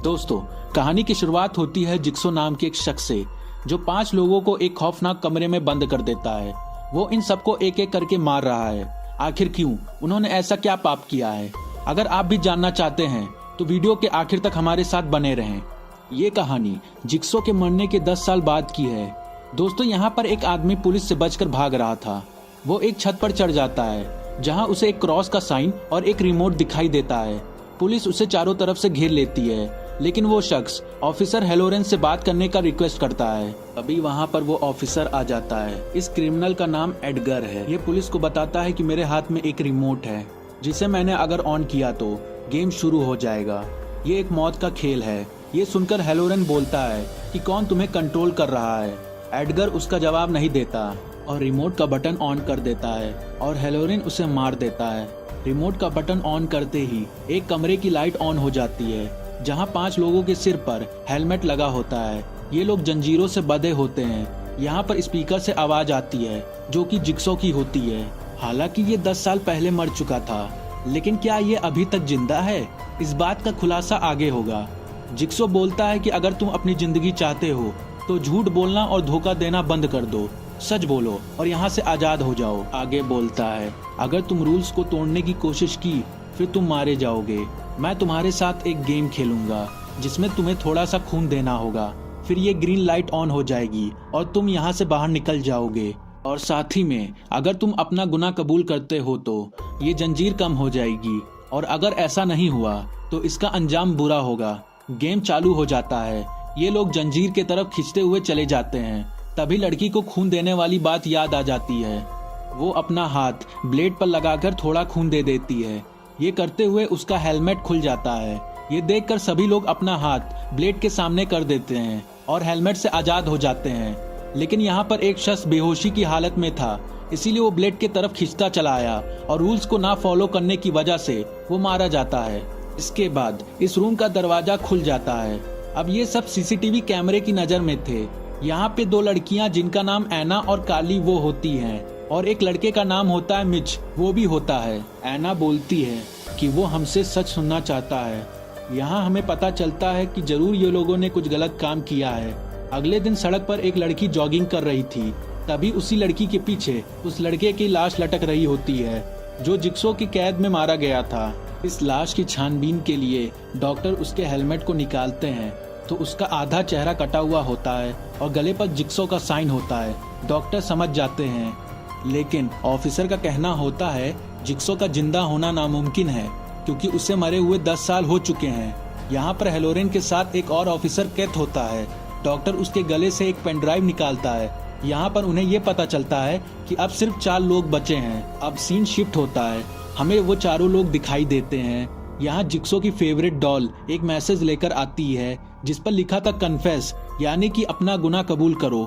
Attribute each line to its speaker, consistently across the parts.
Speaker 1: दोस्तों, कहानी की शुरुआत होती है जिक्सो नाम के एक शख्स से, जो 5 लोगों को एक खौफनाक कमरे में बंद कर देता है। वो इन सबको एक एक करके मार रहा है। आखिर क्यों? उन्होंने ऐसा क्या पाप किया है? अगर आप भी जानना चाहते हैं तो वीडियो के आखिर तक हमारे साथ बने रहें। ये कहानी जिक्सो के मरने के 10 साल बाद की है। दोस्तों, यहाँ पर एक आदमी पुलिस से बचकर भाग रहा था। वो एक छत पर चढ़ जाता है जहाँ उसे एक क्रॉस का साइन और एक रिमोट दिखाई देता है। पुलिस उसे चारों तरफ से घेर लेती है, लेकिन वो शख्स ऑफिसर हेलोरेन से बात करने का रिक्वेस्ट करता है। अभी वहाँ पर वो ऑफिसर आ जाता है। इस क्रिमिनल का नाम एडगर है। ये पुलिस को बताता है कि मेरे हाथ में एक रिमोट है, जिसे मैंने अगर ऑन किया तो गेम शुरू हो जाएगा। ये एक मौत का खेल है। ये सुनकर हेलोरेन बोलता है कि कौन तुम्हें कंट्रोल कर रहा है। एडगर उसका जवाब नहीं देता और रिमोट का बटन ऑन कर देता है और हेलोरेन उसे मार देता है। रिमोट का बटन ऑन करते ही एक कमरे की लाइट ऑन हो जाती है, जहां 5 लोगों के सिर पर हेलमेट लगा होता है। ये लोग जंजीरों से बंधे होते हैं। यहाँ पर स्पीकर से आवाज आती है जो कि जिक्सो की होती है। हालांकि ये 10 साल पहले मर चुका था, लेकिन क्या ये अभी तक जिंदा है? इस बात का खुलासा आगे होगा। जिक्सो बोलता है कि अगर तुम अपनी जिंदगी चाहते हो तो झूठ बोलना और धोखा देना बंद कर दो, सच बोलो और यहाँ से आजाद हो जाओ। आगे बोलता है, अगर तुम रूल्स को तोड़ने की कोशिश की फिर तुम मारे जाओगे। मैं तुम्हारे साथ एक गेम खेलूंगा जिसमें तुम्हें थोड़ा सा खून देना होगा। फिर ये ग्रीन लाइट ऑन हो जाएगी और तुम यहाँ से बाहर निकल जाओगे। और साथ ही में अगर तुम अपना गुनाह कबूल करते हो तो ये जंजीर कम हो जाएगी, और अगर ऐसा नहीं हुआ तो इसका अंजाम बुरा होगा। गेम चालू हो जाता है। ये लोग जंजीर के तरफ खींचते हुए चले जाते हैं। तभी लड़की को खून देने वाली बात याद आ जाती है। वो अपना हाथ ब्लेड पर लगाकर थोड़ा खून दे देती है। ये करते हुए उसका हेलमेट खुल जाता है। ये देखकर सभी लोग अपना हाथ ब्लेड के सामने कर देते हैं और हेलमेट से आजाद हो जाते हैं। लेकिन यहाँ पर एक शख्स बेहोशी की हालत में था, इसीलिए वो ब्लेड की तरफ खींचता चला आया और रूल्स को ना फॉलो करने की वजह से वो मारा जाता है। इसके बाद इस रूम का दरवाजा खुल जाता है। अब ये सब सीसीटीवी कैमरे की नजर में थे। यहाँ पे 2 लड़कियां जिनका नाम एना और कार्ली वो होती हैं, और एक लड़के का नाम होता है मिच, वो भी होता है। एना बोलती है कि वो हमसे सच सुनना चाहता है। यहाँ हमें पता चलता है कि जरूर ये लोगों ने कुछ गलत काम किया है। अगले दिन सड़क पर एक लड़की जॉगिंग कर रही थी। तभी उसी लड़की के पीछे उस लड़के की लाश लटक रही होती है जो जिक्सो की कैद में मारा गया था। इस लाश की छानबीन के लिए डॉक्टर उसके हेलमेट को निकालते हैं तो उसका आधा चेहरा कटा हुआ होता है और गले पर जिक्सो का साइन होता है। डॉक्टर समझ जाते हैं, लेकिन ऑफिसर का कहना होता है जिक्सो का जिंदा होना नामुमकिन है क्योंकि उसे मरे हुए 10 साल हो चुके हैं। यहाँ पर हेलोरेन के साथ एक और ऑफिसर कैद होता है। डॉक्टर उसके गले से एक पेन ड्राइव निकालता है। यहाँ पर उन्हें ये पता चलता है कि अब सिर्फ 4 लोग बचे हैं। अब सीन शिफ्ट होता है। हमें वो चारों लोग दिखाई देते हैं। यहाँ जिक्सो की फेवरेट डॉल एक मैसेज लेकर आती है जिस पर लिखा था कन्फेस, यानी कि अपना गुनाह कबूल करो।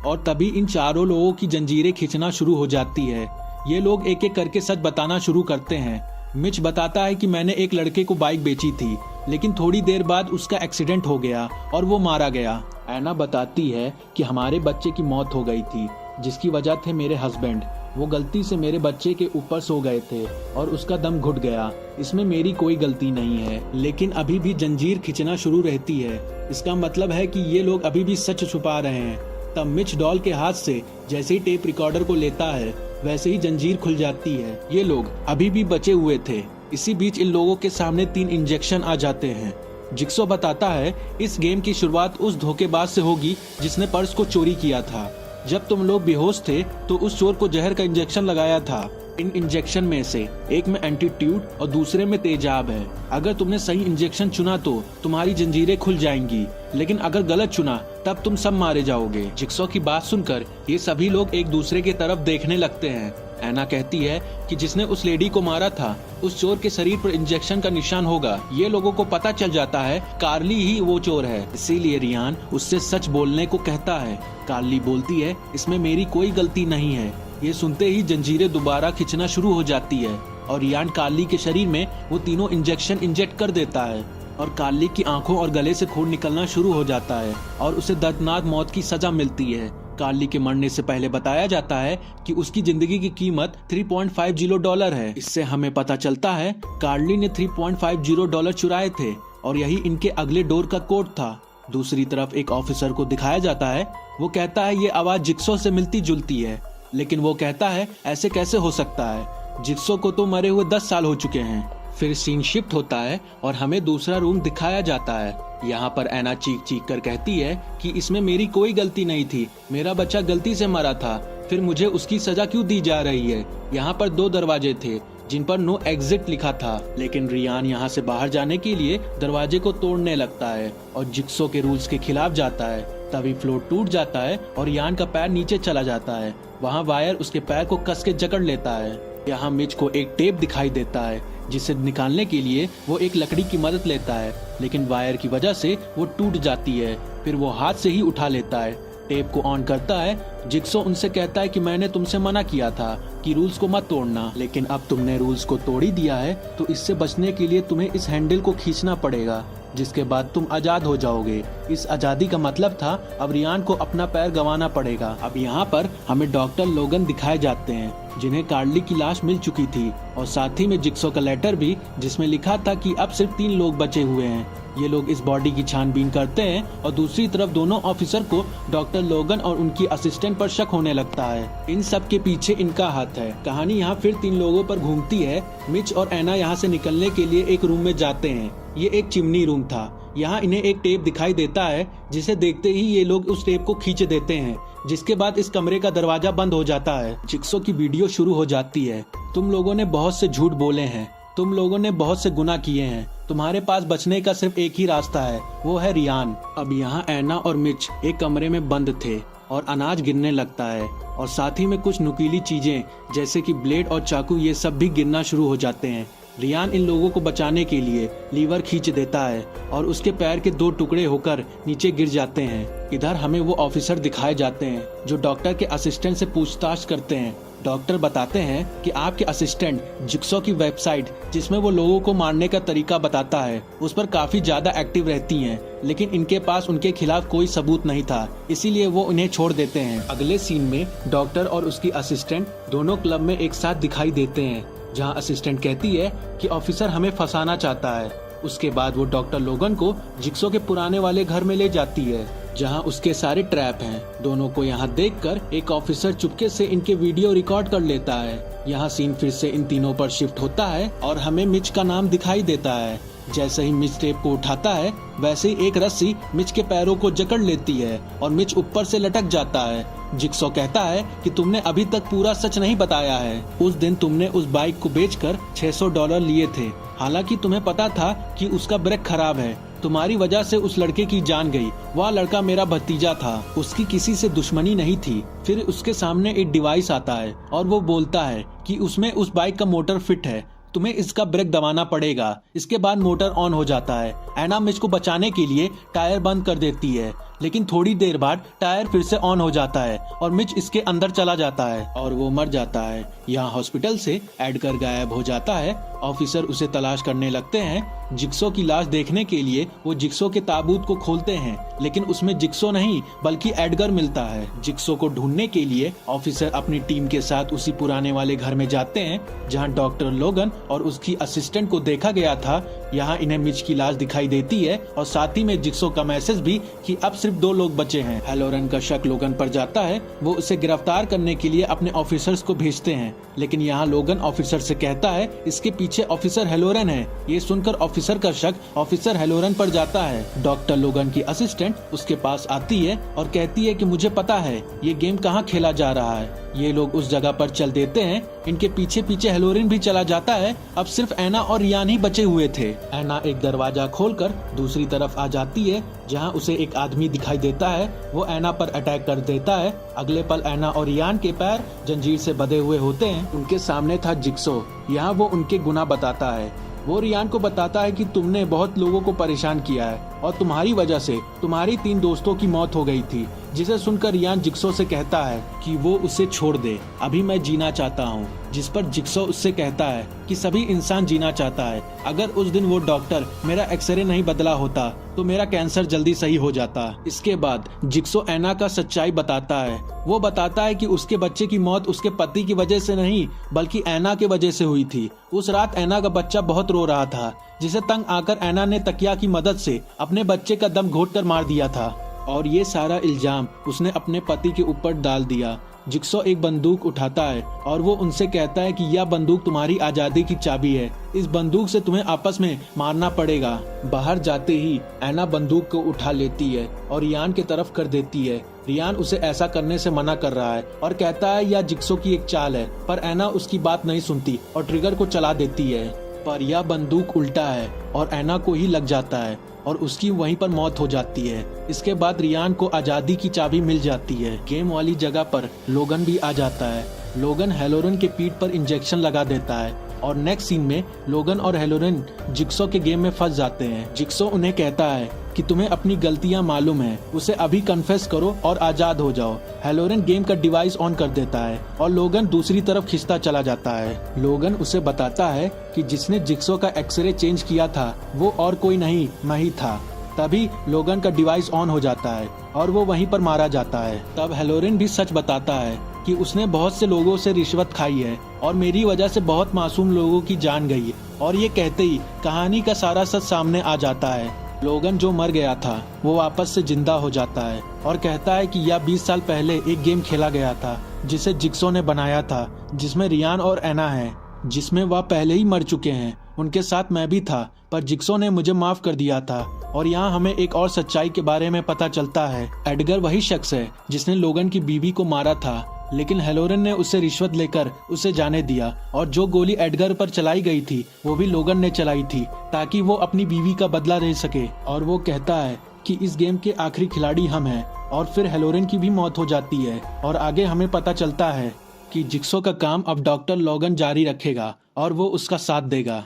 Speaker 1: और तभी इन चारों लोगों की जंजीरें खींचना शुरू हो जाती है। ये लोग एक एक करके सच बताना शुरू करते हैं। मिच बताता है कि मैंने एक लड़के को बाइक बेची थी, लेकिन थोड़ी देर बाद उसका एक्सीडेंट हो गया और वो मारा गया। एना बताती है कि हमारे बच्चे की मौत हो गई थी, जिसकी वजह थे मेरे हस्बैंड। वो गलती से मेरे बच्चे के ऊपर सो गए थे और उसका दम घुट गया। इसमें मेरी कोई गलती नहीं है। लेकिन अभी भी जंजीर खींचना शुरू रहती है। इसका मतलब है कि ये लोग अभी भी सच छुपा रहे हैं। तब मिच डॉल के हाथ से जैसे ही टेप रिकॉर्डर को लेता है वैसे ही जंजीर खुल जाती है। ये लोग अभी भी बचे हुए थे। इसी बीच इन लोगों के सामने 3 इंजेक्शन आ जाते हैं। जिक्सो बताता है इस गेम की शुरुआत उस धोखेबाज से होगी जिसने पर्स को चोरी किया था। जब तुम लोग बेहोश थे तो उस चोर को जहर का इंजेक्शन लगाया था। इन इंजेक्शन में से एक में एंटीट्यूड और दूसरे में तेजाब है। अगर तुमने सही इंजेक्शन चुना तो तुम्हारी जंजीरें खुल जाएंगी, लेकिन अगर गलत चुना तब तुम सब मारे जाओगे। जिक्सो की बात सुनकर ये सभी लोग एक दूसरे की तरफ देखने लगते हैं। एना कहती है कि जिसने उस लेडी को मारा था उस चोर के शरीर पर इंजेक्शन का निशान होगा। ये लोगों को पता चल जाता है कार्ली ही वो चोर है, इसीलिए रियान उससे सच बोलने को कहता है। कार्ली बोलती है इसमें मेरी कोई गलती नहीं है। ये सुनते ही जंजीरें दोबारा खींचना शुरू हो जाती है और रियान कार्ली के शरीर में वो तीनों इंजेक्शन इंजेक्ट कर देता है और कार्ली की आंखों और गले से खून निकलना शुरू हो जाता है और उसे दर्दनाक मौत की सजा मिलती है। कार्ली के मरने से पहले बताया जाता है कि उसकी जिंदगी की कीमत $3.50 है। इससे हमें पता चलता है कार्ली ने $3.50 चुराए थे, और यही इनके अगले डोर का कोड था। दूसरी तरफ एक ऑफिसर को दिखाया जाता है। वो कहता है ये आवाज जिक्सो से मिलती जुलती है, लेकिन वो कहता है ऐसे कैसे हो सकता है, जिक्सो को तो मरे हुए 10 साल हो चुके हैं। फिर सीन शिफ्ट होता है और हमें दूसरा रूम दिखाया जाता है। यहाँ पर ऐना चीख चीख कर कहती है कि इसमें मेरी कोई गलती नहीं थी, मेरा बच्चा गलती से मरा था, फिर मुझे उसकी सजा क्यों दी जा रही है। यहाँ पर 2 दरवाजे थे जिन पर नो एग्जिट लिखा था, लेकिन रियान यहाँ से बाहर जाने के लिए दरवाजे को तोड़ने लगता है और जिक्सो के रूल्स के खिलाफ जाता है। तभी फ्लोर टूट जाता है और रियान का पैर नीचे चला जाता है। वहाँ वायर उसके पैर को कस के जकड़ लेता है। यहाँ मिच को एक टेप दिखाई देता है जिसे निकालने के लिए वो एक लकड़ी की मदद लेता है, लेकिन वायर की वजह से वो टूट जाती है। फिर वो हाथ से ही उठा लेता है, टेप को ऑन करता है। जिक्सो उनसे कहता है कि मैंने तुमसे मना किया था कि रूल्स को मत तोड़ना, लेकिन अब तुमने रूल्स को तोड़ ही दिया है, तो इससे बचने के लिए तुम्हें इस हैंडल को खींचना पड़ेगा, जिसके बाद तुम आजाद हो जाओगे। इस आजादी का मतलब था अब रियान को अपना पैर गंवाना पड़ेगा। अब यहाँ पर हमें डॉक्टर लोगन दिखाए जाते हैं जिन्हें कार्ली की लाश मिल चुकी थी, और साथ ही में जिक्सो का लेटर भी जिसमें लिखा था कि अब सिर्फ 3 लोग बचे हुए हैं। ये लोग इस बॉडी की छानबीन करते हैं और दूसरी तरफ दोनों ऑफिसर को डॉक्टर लोगन और उनकी असिस्टेंट पर शक होने लगता है। इन सब के पीछे इनका हाथ है। कहानी यहाँ फिर 3 लोगों पर घूमती है। मिच और ऐना यहाँ से निकलने के लिए एक रूम में जाते हैं। ये एक चिमनी रूम था। यहाँ इन्हें एक टेप दिखाई देता है जिसे देखते ही ये लोग उस टेप को खींच देते हैं, जिसके बाद इस कमरे का दरवाजा बंद हो जाता है। जिक्सो की वीडियो शुरू हो जाती है। तुम लोगों ने बहुत से झूठ बोले हैं, तुम लोगों ने बहुत से गुनाह किए हैं, तुम्हारे पास बचने का सिर्फ एक ही रास्ता है, वो है रियान। अब यहाँ ऐना और मिच एक कमरे में बंद थे और अनाज गिरने लगता है, और साथ ही में कुछ नुकीली चीजें जैसे कि ब्लेड और चाकू ये सब भी गिरना शुरू हो जाते हैं। रियान इन लोगों को बचाने के लिए लीवर खींच देता है और उसके पैर के 2 टुकड़े होकर नीचे गिर जाते हैं। इधर हमें वो ऑफिसर दिखाए जाते हैं जो डॉक्टर के असिस्टेंट से पूछताछ करते हैं। डॉक्टर बताते हैं कि आपके असिस्टेंट जिक्सो की वेबसाइट जिसमें वो लोगों को मारने का तरीका बताता है उस पर काफी ज्यादा एक्टिव रहती हैं, लेकिन इनके पास उनके खिलाफ कोई सबूत नहीं था, इसीलिए वो उन्हें छोड़ देते हैं। अगले सीन में डॉक्टर और उसकी असिस्टेंट दोनों क्लब में एक साथ दिखाई देते हैं, जहां असिस्टेंट कहती है कि ऑफिसर हमें फंसाना चाहता है। उसके बाद वो डॉक्टर लोगन को जिक्सो के पुराने वाले घर में ले जाती है जहां उसके सारे ट्रैप हैं। दोनों को यहां देखकर एक ऑफिसर चुपके से इनके वीडियो रिकॉर्ड कर लेता है। यहाँ सीन फिर से इन तीनों पर शिफ्ट होता है और हमें मिच का नाम दिखाई देता है। जैसे ही मिच टेप को उठाता है वैसे ही एक रस्सी मिच के पैरों को जकड़ लेती है और मिच ऊपर से लटक जाता है। जिक्सो कहता है कि तुमने अभी तक पूरा सच नहीं बताया है। उस दिन तुमने उस बाइक को बेचकर $600 लिए थे, हालांकि तुम्हें पता था कि उसका ब्रेक खराब है। तुम्हारी वजह से उस लड़के की जान गई। वह लड़का मेरा भतीजा था, उसकी किसी से दुश्मनी नहीं थी। फिर उसके सामने एक डिवाइस आता है और वो बोलता है कि उसमें उस बाइक का मोटर फिट है, तुम्हें इसका ब्रेक दबाना पड़ेगा। इसके बाद मोटर ऑन हो जाता है। ऐना मिच को बचाने के लिए टायर बंद कर देती है, लेकिन थोड़ी देर बाद टायर फिर से ऑन हो जाता है और मिच इसके अंदर चला जाता है और वो मर जाता है। यहाँ हॉस्पिटल से एडगर गायब हो जाता है। ऑफिसर उसे तलाश करने लगते हैं। जिक्सो की लाश देखने के लिए वो जिक्सो के ताबूत को खोलते हैं, लेकिन उसमें जिक्सो नहीं बल्कि एडगर मिलता है। जिक्सो को ढूंढने के लिए ऑफिसर अपनी टीम के साथ उसी पुराने वाले घर में जाते हैं जहां डॉक्टर लोगन और उसकी असिस्टेंट को देखा गया था। यहाँ इन्हें मिच की लाश दिखाई देती है और साथ ही में जिक्सो का मैसेज भी कि अब सिर्फ 2 लोग बचे हैं। हेलोरन का शक लोगन पर जाता है। वो उसे गिरफ्तार करने के लिए अपने ऑफिसर्स को भेजते हैं, लेकिन यहाँ लोगन ऑफिसर से कहता है इसके पीछे ऑफिसर हेलोरन है। ये सुनकर ऑफिसर का शक ऑफिसर हेलोरन पर जाता है। डॉक्टर लोगन की असिस्टेंट उसके पास आती है और कहती है कि मुझे पता है ये गेम कहाँ खेला जा रहा है। ये लोग उस जगह पर चल देते हैं। इनके पीछे पीछे हेलोरिन भी चला जाता है। अब सिर्फ ऐना और रियान ही बचे हुए थे। ऐना एक दरवाजा खोलकर दूसरी तरफ आ जाती है जहां उसे एक आदमी दिखाई देता है। वो ऐना पर अटैक कर देता है। अगले पल ऐना और रियान के पैर जंजीर से बंधे हुए होते हैं। उनके सामने था जिक्सो। यहाँ वो उनके गुनाह बताता है। वो रियान को बताता है कि तुमने बहुत लोगों को परेशान किया है और तुम्हारी वजह से तुम्हारी 3 दोस्तों की मौत हो गई थी। जिसे सुनकर रियान जिक्सो से कहता है कि वो उसे छोड़ दे, अभी मैं जीना चाहता हूँ। जिस पर जिक्सो उससे कहता है कि सभी इंसान जीना चाहता है, अगर उस दिन वो डॉक्टर मेरा एक्सरे नहीं बदला होता तो मेरा कैंसर जल्दी सही हो जाता। इसके बाद जिक्सो एना का सच्चाई बताता है। वो बताता है कि उसके बच्चे की मौत उसके पति की वजह से नहीं बल्कि एना के वजह से हुई थी। उस रात एना का बच्चा बहुत रो रहा था, जिसे तंग आकर एना ने तकिया की मदद से अपने बच्चे का दम घोंटकर मार दिया था और ये सारा इल्जाम उसने अपने पति के ऊपर डाल दिया। जिक्सो एक बंदूक उठाता है और वो उनसे कहता है कि यह बंदूक तुम्हारी आजादी की चाबी है, इस बंदूक से तुम्हें आपस में मारना पड़ेगा। बाहर जाते ही एना बंदूक को उठा लेती है और रियान की तरफ कर देती है। रियान उसे ऐसा करने से मना कर रहा है और कहता है यह जिक्सो की एक चाल है, पर एना उसकी बात नहीं सुनती और ट्रिगर को चला देती है। पर यह बंदूक उल्टा है और एना को ही लग जाता है और उसकी वहीं पर मौत हो जाती है। इसके बाद रियान को आजादी की चाबी मिल जाती है। गेम वाली जगह पर लोगन भी आ जाता है। लोगन हेलोरन के पीठ पर इंजेक्शन लगा देता है और नेक्स्ट सीन में लोगन और हेलोरन जिक्सो के गेम में फंस जाते हैं। जिक्सो उन्हें कहता है कि तुम्हें अपनी गलतियां मालूम है, उसे अभी कन्फेस करो और आजाद हो जाओ। हेलोरन गेम का डिवाइस ऑन कर देता है और लोगन दूसरी तरफ खिंचता चला जाता है। लोगन उसे बताता है कि जिसने जिक्सो का एक्सरे चेंज किया था वो और कोई नहीं, मैं ही था। तभी लोगन का डिवाइस ऑन हो जाता है और वो वहीं पर मारा जाता है। तब हेलोरन भी सच बताता है कि उसने बहुत से लोगों से रिश्वत खाई है और मेरी वजह से बहुत मासूम लोगों की जान गई है। और ये कहते ही कहानी का सारा सच सामने आ जाता है। लोगन जो मर गया था वो वापस से जिंदा हो जाता है और कहता है कि यह 20 साल पहले एक गेम खेला गया था जिसे जिक्सो ने बनाया था, जिसमें रियान और एना है, जिसमें वह पहले ही मर चुके हैं। उनके साथ मैं भी था, पर जिक्सो ने मुझे माफ कर दिया था। और यहाँ हमें एक और सच्चाई के बारे में पता चलता है। एडगर वही शख्स है जिसने लोगन की बीवी को मारा था, लेकिन हेलोरन ने उसे रिश्वत लेकर उसे जाने दिया और जो गोली एडगर पर चलाई गई थी वो भी लोगन ने चलाई थी ताकि वो अपनी बीवी का बदला ले सके। और वो कहता है कि इस गेम के आखिरी खिलाड़ी हम हैं। और फिर हेलोरन की भी मौत हो जाती है और आगे हमें पता चलता है कि जिक्सो का काम अब डॉक्टर लोगन जारी रखेगा और वो उसका साथ देगा।